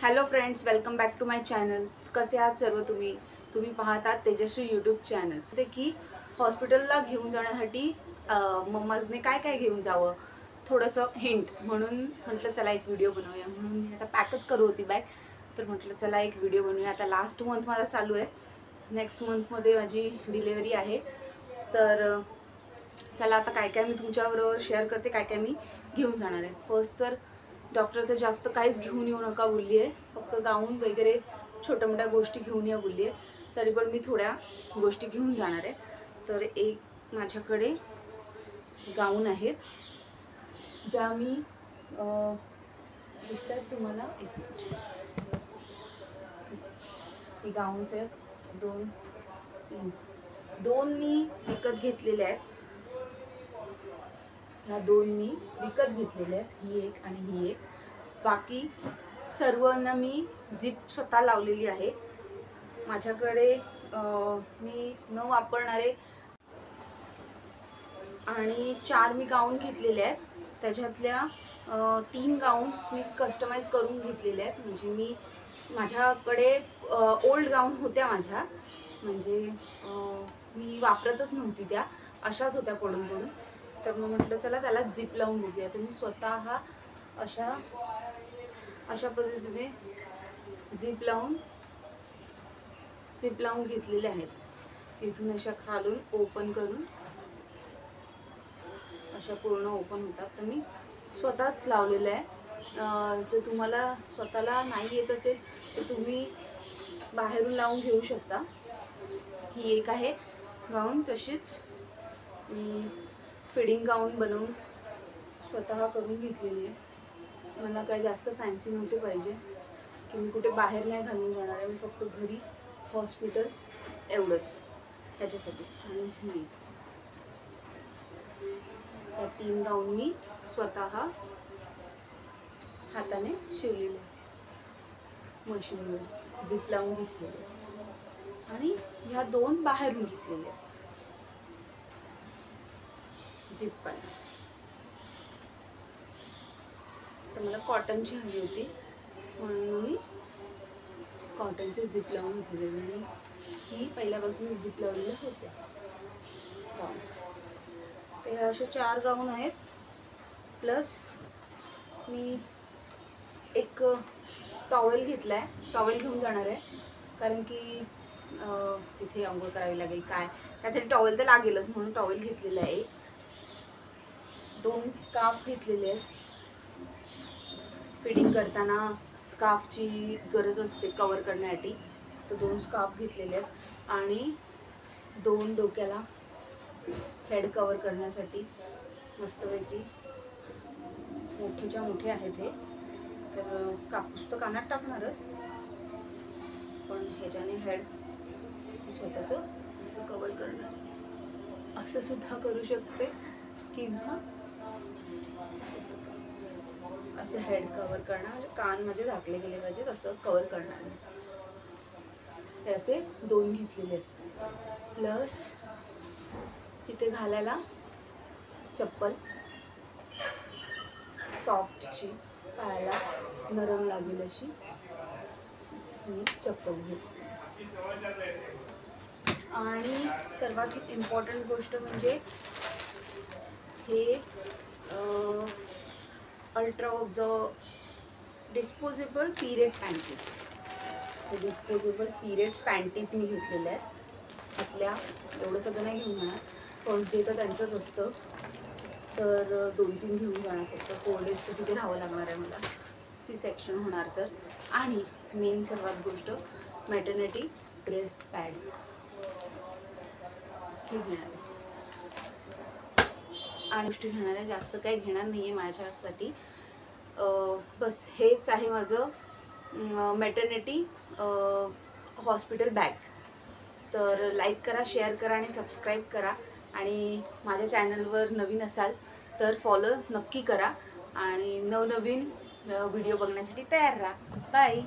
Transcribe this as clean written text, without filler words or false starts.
Hello friends, welcome back to my channel. कसे आहात सर्व तुम्ही पाहतात तेजश्री यूट्यूब चॅनल. ते की हॉस्पिटलला घेऊन जाण्यासाठी मम्माजने काय काय घेऊन जावं थोडंसं हिंट म्हणून म्हटलं चला एक व्हिडिओ बनवूया. म्हणून मी आता पॅकच करू होती बॅग, तर म्हटलं चला एक व्हिडिओ बनवूया. आता लास्ट मंथ माझा चालू आहे, नेक्स्ट मंथमध्ये माझी डिलेवरी आहे. तर चला आता काय काय मी तुमच्याबरोबर शेअर करते, काय काय मी घेऊन जाणार आहे. फर्स्ट तर डॉक्टर तर जास्त काहीच घेऊन येऊ नका बोलली आहे, फक्त गाऊन वगैरे छोट्या मोठ्या गोष्टी घेऊन या बोलली आहे. तरी पण मी थोड्या गोष्टी घेऊन जाणार आहे. तर एक माझ्याकडे गाऊन आहेत ज्या मी दिसतात तुम्हाला. एक मिनिट, हे गाऊन्स आहेत दोन मी विकत घेतलेले आहेत. ह्या दोन मी विकत घेतलेल्या आहेत, ही एक आणि ही एक. बाकी सर्वांना मी झिप स्वतः लावलेली आहे. माझ्याकडे मी न वापरणारे आणि 4 मी गाऊन घेतलेले आहेत. त्याच्यातल्या 3 गाऊन्स मी कस्टमाइज करून घेतलेले आहेत. म्हणजे माझ्याकडे ओल्ड गाऊन होत्या माझ्या, म्हणजे मी वापरतच नव्हती, त्या अशाच होत्या पडून पडून. तर मग म्हटलं चला त्याला झिप लावून बघूया. तर मी स्वतः अशा पद्धतीने झिप लावून घेतलेले आहेत. इथून अशा खालून ओपन करून अशा पूर्ण ओपन होतात. तर मी स्वतःच लावलेलं आहे. जर तुम्हाला स्वतःला नाही येत असेल तर तुम्ही बाहेरून लावून घेऊ शकता. ही एक आहे गाऊन. तशीच मी फिडिंग गाऊन बनवून स्वतः करून घेतलेली आहे. मला काय जास्त फॅन्सी नव्हते पाहिजे, की मी कुठे बाहेर नाही घालून जाणार आहे, मी फक्त घरी हॉस्पिटल एवढंच ह्याच्यासाठी. आणि ही या 3 गाऊन मी स्वतः हाताने शिवलेले, मशीनवर झिप लावून घेतलेले. आणि ह्या 2 बाहेरून घेतलेल्या झिपवाल्या. तर मला कॉटनची हवी होती म्हणून मी कॉटनचे झिप लावून घेतलेले. आणि ही पहिल्यापासून झिप लावलेल्या होत्या गाऊन्स. ते असे 4 गाऊन आहेत. प्लस मी एक टॉवेल घेतला आहे, टॉवेल घेऊन जाणार आहे. कारण की तिथे आंघोळ करावी लागेल, काय त्यासाठी टॉवेल तर लागेलच, म्हणून टॉवेल घेतलेला आहे. 2 स्कार्फ घेतलेले आहेत. फिडिंग करताना स्कार्फची गरज असते कवर करण्यासाठी, तर 2 स्कार्फ घेतलेले आहेत. आणि 2 डोक्याला हेड कवर करण्यासाठी मस्तपैकी मोठेच्या मोठे आहेत हे. तर कापूस तर कानात टाकणारच, पण ह्याच्याने हेड स्वतःचं असं कवर करणार, असं सुद्धा करू शकते, किंवा असं हेड कवर करणार, म्हणजे कान माझे झाकले गेले पाहिजेत असं कवर करणार. हे असे 2 घेतलेले आहेत. प्लस तिथे घालायला चप्पल सॉफ्टची, पायाला नरम लागेल अशी मी चप्पल घेतली. आणि सर्वात इम्पॉर्टंट गोष्ट म्हणजे हे अल्ट्रा डिस्पोजेबल पिरियड पॅन्टीज. हे डिस्पोजेबल पिरियड पॅन्टीज मी घेतलेल्या आहेत. त्यातल्या एवढं सगळं नाही घेऊन जाणार, फर्स्ट डे तर त्यांचंच असतं, तर 2-3 घेऊन जाणार फक्त. 4 डेज तर तिथे राहावं लागणार आहे मला, C-सेक्शन होणार तर. आणि मेन सर्वात गोष्ट मॅटर्निटी ब्रेस्ट पॅड हे घेणार आहे. आणि गोष्टी घेणार आहे, जास्त काही घेणार नाही आहे माझ्यासाठी. बस हेच आहे माझं मॅटर्निटी हॉस्पिटल बॅग. तर लाईक करा, शेअर करा आणि सबस्क्राईब करा. आणि माझ्या चॅनलवर नवीन असाल तर फॉलो नक्की करा. आणि नवनवीन व्हिडिओ बघण्यासाठी तयार राहा. बाय.